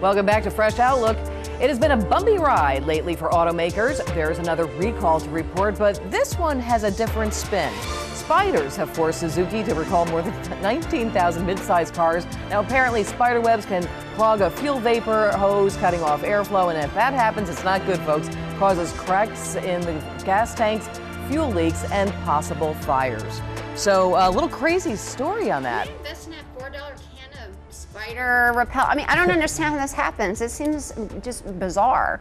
Welcome back to Fresh Outlook. It has been a bumpy ride lately for automakers. There's another recall to report, but this one has a different spin. Spiders have forced Suzuki to recall more than 19,000 mid-sized cars. Now, apparently, spider webs can clog a fuel vapor hose, cutting off airflow, and if that happens, it's not good, folks. It causes cracks in the gas tanks, fuel leaks, and possible fires. So, a little crazy story on that. That's not $4 can of spider repel. I mean, I don't understand how this happens. It seems just bizarre.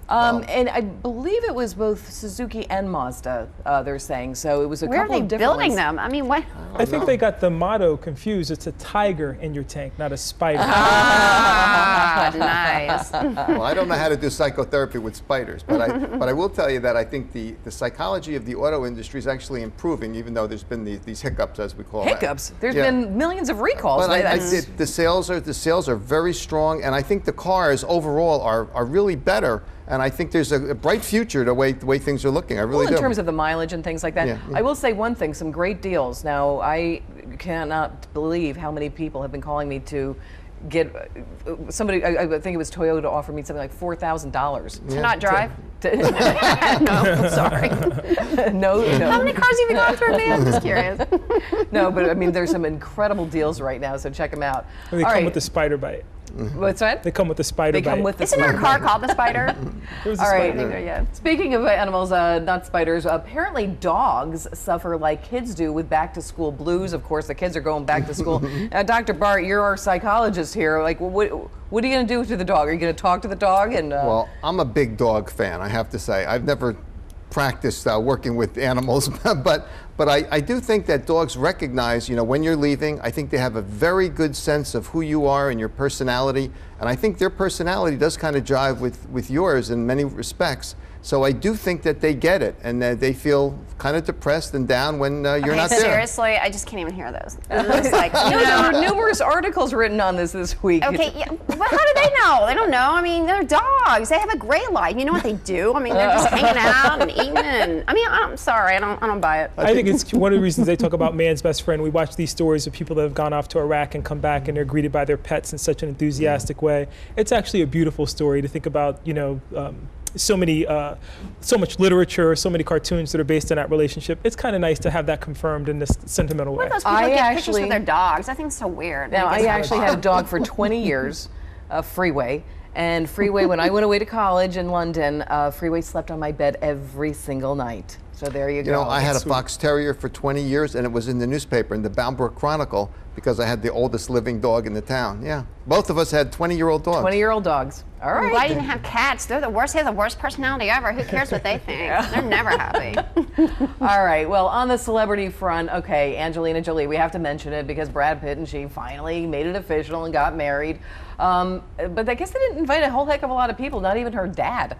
And I believe it was both Suzuki and Mazda, they're saying. So it was a Where couple are they of different building ones. them? I mean, what? I think they got the motto confused. It's a tiger in your tank, not a spider. Ah, nice. Well, I don't know how to do psychotherapy with spiders, but I will tell you that I think the psychology of the auto industry is actually improving, even though there's been these hiccups, as we call Hiccups. There's Yeah. been millions of recalls. But the sales are very strong, and I think the cars overall are really better. And I think there's a bright future the way things are looking. I really do. In terms of the mileage and things like that. Yeah. I will say one thing, some great deals. Now, I cannot believe how many people have been calling me to get somebody, I think it was Toyota, offered me something like $4,000. To not drive? No, sorry. No. How many cars have you gone through, man? I'm just curious. No, but I mean, there's some incredible deals right now, so check them out. They come with the spider bite. What's that? They come with the spider bite. They come with the Isn't our car called the Spider? All right. Speaking of animals, not spiders, apparently dogs suffer like kids do with back-to-school blues. Of course, the kids are going back to school. Dr. Bart, you're our psychologist here. Like, what are you going to do to the dog? Are you going to talk to the dog? And Well, I'm a big dog fan, I have to say. I've never practiced working with animals, but I do think that dogs recognize, when you're leaving. I think they have a very good sense of who you are and your personality, and I think their personality does kind of jive with yours in many respects. So I do think that they get it, and that they feel kind of depressed and down when you're not there. Seriously, I just can't even hear those. It's like, there were numerous articles written on this week. Okay, yeah, but how do they know? They don't know. I mean, they're dogs. They have a great life. You know what they do? I mean, they're just hanging out and eating. And I mean, I'm sorry, I don't buy it. I think it's one of the reasons they talk about man's best friend. We watch these stories of people that have gone off to Iraq and come back, and they're greeted by their pets in such an enthusiastic way. It's actually a beautiful story to think about. So much literature, so many cartoons that are based on that relationship. It's kind of nice to have that confirmed in this sentimental way. Those people get pictures of their dogs. I think it's so weird. Now, I actually had a dog for 20 years, Freeway. And Freeway, when I went away to college in London, Freeway slept on my bed every single night. So there you go. I had a fox terrier for 20 years, and it was in the newspaper, in the Boundbrook Chronicle, because I had the oldest living dog in the town. Yeah, both of us had 20-year-old dogs. 20-year-old dogs. All right. Why didn't have cats? They're the worst. They have the worst personality ever. Who cares what they think? They're never happy. All right. Well, on the celebrity front, okay, Angelina Jolie, we have to mention it because Brad Pitt and she finally made it official and got married. But I guess they didn't invite a whole heck of a lot of people, not even her dad.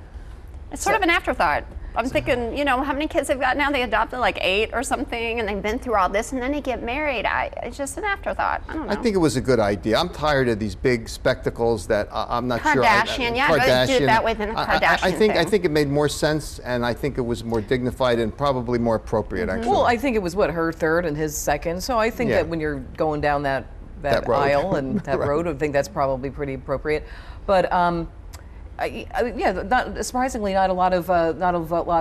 It's sort of an afterthought. I'm thinking, how many kids they've got now? They adopted like 8 or something, and they've been through all this, and then they get married. It's just an afterthought. I don't know. I think it was a good idea. I'm tired of these big spectacles that I'm not sure. Kardashian, yeah, I'd rather do it that way than a Kardashian I think it made more sense, and I think it was more dignified and probably more appropriate, actually. Well, I think it was, her third and his second. So I think that when you're going down that aisle and that road, I think that's probably pretty appropriate. But not surprisingly, not a lot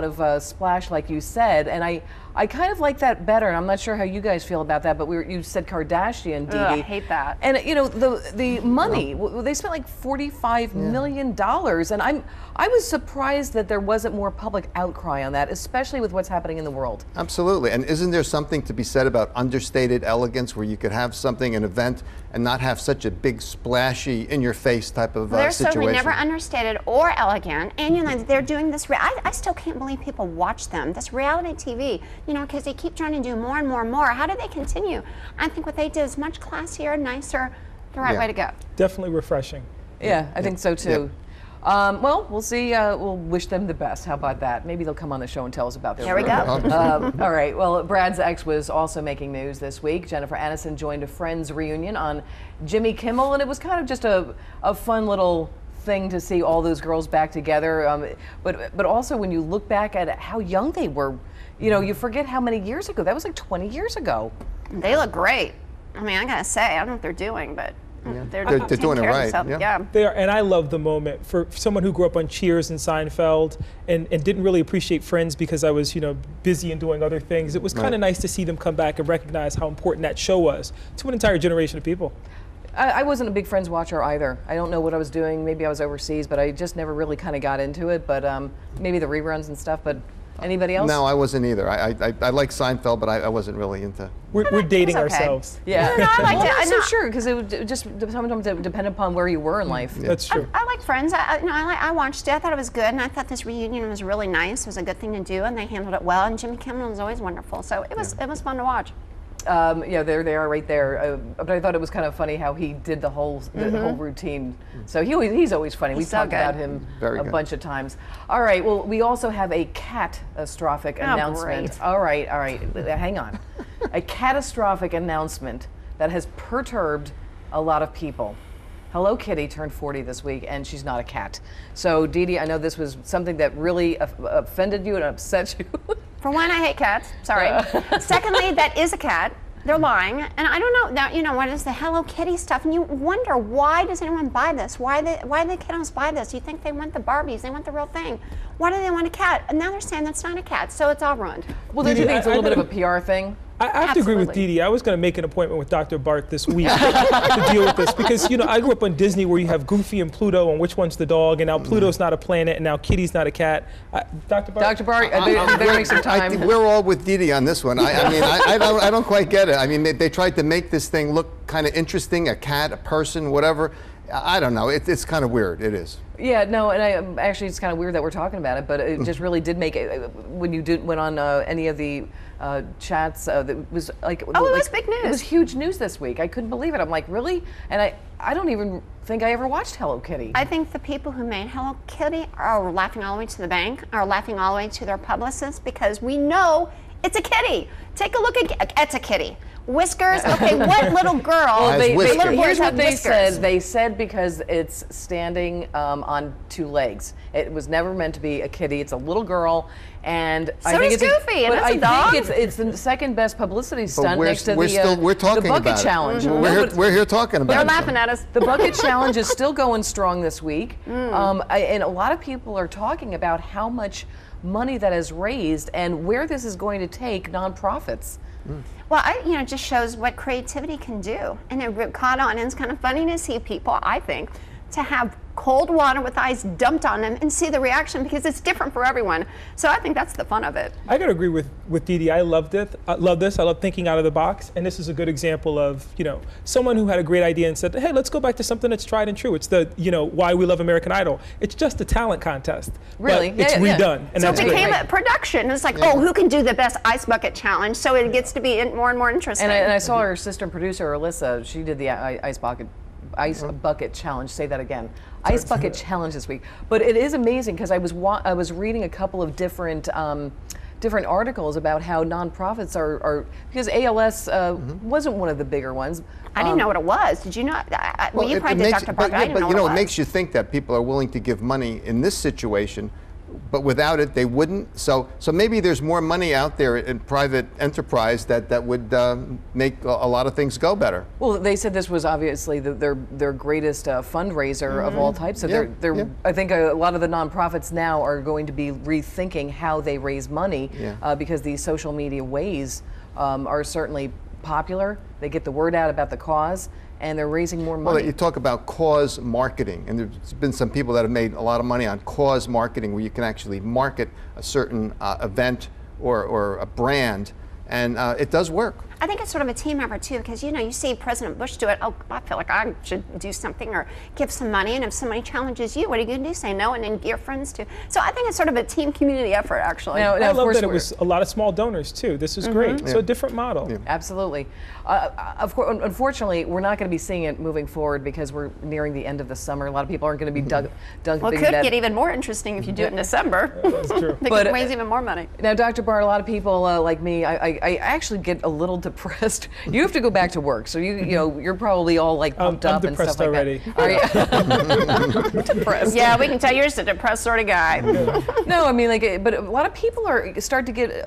of splash like you said, and I kind of like that better. And I'm not sure how you guys feel about that, but you said Kardashian, Dee Dee. I hate that. And the money, they spent like $45 million, and I was surprised that there wasn't more public outcry on that, especially with what's happening in the world. Absolutely, and isn't there something to be said about understated elegance, where you could have an event, and not have such a big, splashy, in-your-face type of they're situation? certainly never understated or elegant, and they're doing this. I still can't believe people watch them. This reality TV, because they keep trying to do more and more and more. How do they continue? I think what they did is much classier, nicer, the right way to go. Definitely refreshing. Yeah, I think so too. Well, we'll see. We'll wish them the best. How about that? Maybe they'll come on the show and tell us about their There we go. All right. Well, Brad's ex was also making news this week. Jennifer Aniston joined a Friends reunion on Jimmy Kimmel, and it was kind of just a fun little thing to see all those girls back together. But also when you look back at how young they were, you forget how many years ago. That was like 20 years ago. They look great. I mean, I gotta say, I don't know what they're doing, but They're doing it right. Yeah. They are, and I love the moment for someone who grew up on Cheers and Seinfeld and didn't really appreciate Friends because I was, busy and doing other things. It was kind of nice to see them come back and recognize how important that show was to an entire generation of people. I wasn't a big Friends watcher either. I don't know what I was doing. Maybe I was overseas, but I just never really kind of got into it. But maybe the reruns and stuff. But anybody else? No, I wasn't either. I like Seinfeld, but I wasn't really into. We're dating okay. ourselves. Yeah. No, I liked it. I'm not sure because it would just sometimes it depended upon where you were in life. That's true. I like Friends. I watched it. I thought it was good, and I thought this reunion was really nice. It was a good thing to do, and they handled it well. And Jimmy Kimmel was always wonderful, so it was fun to watch. Yeah, there they are right there. But I thought it was kind of funny how he did the whole routine. So he's always funny. We've so talked good. about him a bunch of times. All right. Well, we also have a catastrophic announcement. Great. All right. Hang on. A catastrophic announcement that has perturbed a lot of people. Hello Kitty turned 40 this week, and she's not a cat. So, Dee Dee, I know this was something that really offended you and upset you. For one, I hate cats. Sorry. Secondly, that is a cat. They're lying, and I don't know. Now, what is the Hello Kitty stuff? And you wonder, why does anyone buy this? Why do the kiddos buy this? You think they want the Barbies? They want the real thing. Why do they want a cat? And now they're saying that's not a cat, so it's all ruined. Well, don't you think it's a little bit of a PR thing? I have to agree with Dee Dee. I was going to make an appointment with Dr. Bart this week to deal with this because, I grew up on Disney where you have Goofy and Pluto and which one's the dog, and now Pluto's not a planet, and now Kitty's not a cat. Dr. Bart? Dr. Bart, they better make some time. I think we're all with Dee Dee on this one. I don't quite get it. I mean, they tried to make this thing look kind of interesting, a cat, a person, whatever. I don't know. It's kind of weird. It is. Yeah, no, and actually it's kind of weird that we're talking about it, but it just really did make it, when you went on any of the chats, it was like... Oh, it was big news. It was huge news this week. I couldn't believe it. I'm like, really? And I don't even think I ever watched Hello Kitty. I think the people who made Hello Kitty are laughing all the way to the bank, are laughing all the way to their publicists, because we know it's a kitty. Take a look at, it's a kitty. Whiskers, okay, what little girl? Here's what they said. They said because it's standing on two legs. It was never meant to be a kitty. It's a little girl, and I think it's Goofy, and but that's a dog. I think it's the second best publicity stunt next to we're talking the bucket about challenge. We're here talking about They're it. laughing at us. The bucket challenge is still going strong this week, and a lot of people are talking about how much money that is raised and where this is going to take nonprofits. Well, it just shows what creativity can do. And it caught on, and it's kind of funny to see people, I think, to have cold water with ice dumped on them and see the reaction, because it's different for everyone. So I think that's the fun of it. I gotta agree with Dee Dee. I love this. I love thinking out of the box, and this is a good example of someone who had a great idea and said, hey, let's go back to something that's tried and true. It's the why we love American Idol. It's just a talent contest. Really? But it's redone, and So that's it great. became a production. It's like, who can do the best ice bucket challenge? So it gets to be more and more interesting. And I saw our sister producer Alyssa. She did the ice bucket challenge. Say that again. Ice bucket challenge this week. But it is amazing because I was reading a couple of different articles about how nonprofits are because ALS wasn't one of the bigger ones. I didn't know what it was. Did you not? Well, you probably did, Dr. Parker. I didn't know what it was. It makes you think that people are willing to give money in this situation, but without it, they wouldn't. So maybe there's more money out there in private enterprise that would make a lot of things go better. Well, they said this was obviously their greatest fundraiser of all types. So I think a lot of the nonprofits now are going to be rethinking how they raise money because these social media ways are certainly popular. They get the word out about the cause, and they're raising more money. Well, you talk about cause marketing, and there's been some people that have made a lot of money on cause marketing, where you can actually market a certain event or a brand, and it does work. I think it's sort of a team effort too, because you see President Bush do it. Oh, I feel like I should do something or give some money, and if somebody challenges you, what are you going to do? Say no, and then get your friends to. So I think it's sort of a team community effort, actually. Now, I love that it was a lot of small donors too. This is great. So a different model. Yeah. Absolutely. Of course, unfortunately, we're not going to be seeing it moving forward because we're nearing the end of the summer. A lot of people aren't going to be dumping Well, it could get even more interesting if you do it in December. That's true. They could raise even more money. Now, Dr. Bart, a lot of people like me, I actually get a little depressed. You have to go back to work, so you're probably all like pumped up and stuff like already. that. Depressed. Yeah, we can tell you're just a depressed sort of guy. No, I mean but a lot of people are starting to get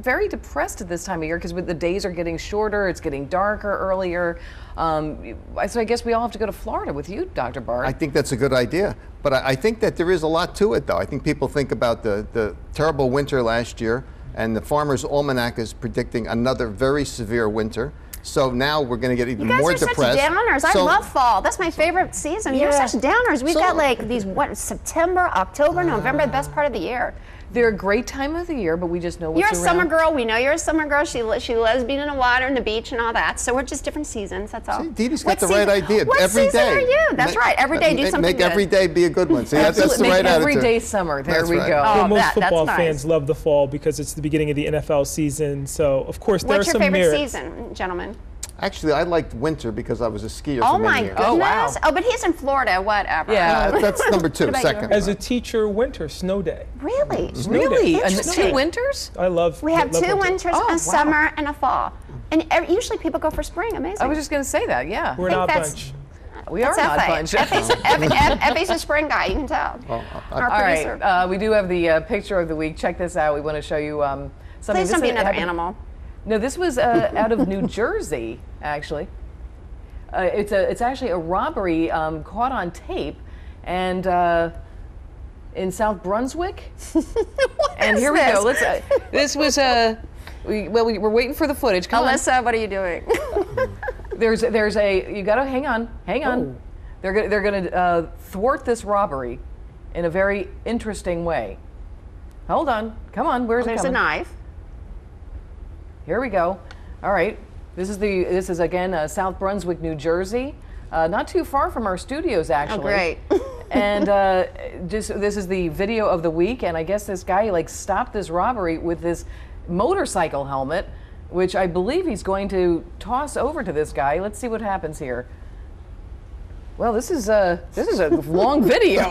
very depressed at this time of year because the days are getting shorter, it's getting darker earlier. So I guess we all have to go to Florida with you, Dr. Bart. I think that's a good idea. But I think that there is a lot to it, though. I think people think about the terrible winter last year, and the Farmer's Almanac is predicting another very severe winter. So now we're going to get even more depressed. You guys are such downers. I love fall. That's my favorite season. You're such downers. We've got like these, September, October, November, the best part of the year. They're a great time of the year, but we just know what's You're a around. summer girl. We know you're a summer girl. She loves being in the water and the beach and all that. So we're just different seasons. That's all. See, Dee Dee's got the right idea. What every season day. are you? That's right. Every day do something Make good. every day be a good one. See, that's the Absolutely. right Make every attitude. day summer. There we right. go. Oh, most that's football nice. fans love the fall because it's the beginning of the NFL season. So, of course, there What's are your some favorite merits. season, gentlemen? Actually, I liked winter because I was a skier Oh for my many years. goodness. Oh, wow. Oh, but he's in Florida. Whatever. Yeah. That's number two, What about you? second. As a teacher, winter, snow day. Really? Really? And Interesting. 2 winters? I love We have love 2 winter. winters, Oh, wow. a summer, and a fall. And usually people go for spring. Amazing. I was just going to say that, yeah. We're I an think odd that's- bunch. We are That's not Effie. bunch. Effie's a spring guy, you can tell. Our All producer. right, we do have the picture of the week. Check this out. We want to show you something. Please don't be another animal. No, this was out of New Jersey, actually. It's actually a robbery caught on tape, and in South Brunswick. And here we go. Let's. This was we're waiting for the footage. Come on. Alyssa, what are you doing? There's a. You gotta hang on. Oh. They're gonna thwart this robbery in a very interesting way. Hold on. Come on. Where's it There's a coming? knife. Here we go. All right. This is again South Brunswick, New Jersey. Not too far from our studios, actually. Oh, great. And this is the video of the week, and I guess this guy like stopped this robbery with this motorcycle helmet, which I believe he's going to toss over to this guy. Let's see what happens here. Well, this is a long video.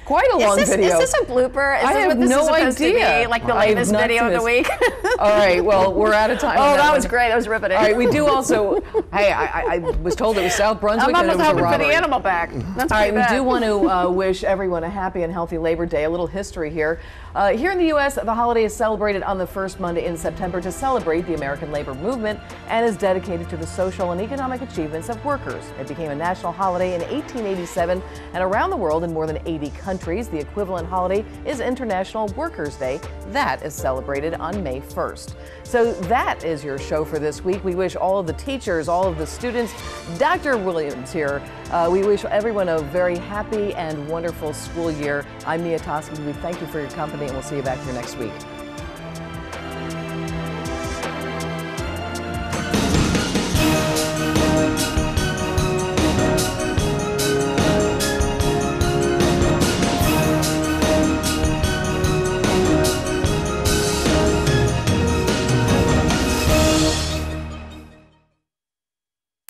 Quite a long video. Is this a blooper? Is I this have what this no is supposed idea. to be? Like the I have latest not video seen of the this. week? All right, well, we're out of time. Oh, on that one. was great. That was riveting. All right, we do also. Hey, I was told it was South Brunswick. I'm and it almost was a hoping for robbery. the animal back. That's All right, pretty bad. we do want to wish everyone a happy and healthy Labor Day. A little history here. Here in the U.S., the holiday is celebrated on the first Monday in September to celebrate the American labor movement and is dedicated to the social and economic achievements of workers. It became a national holiday in 1887, and around the world in more than 80 countries, the equivalent holiday is International Workers' Day. That is celebrated on May 1st. So that is your show for this week. We wish all of the teachers, all of the students, Dr. Williams here, we wish everyone a very happy and wonderful school year. I'm Toschi. We thank you for your company, and we'll see you back here next week.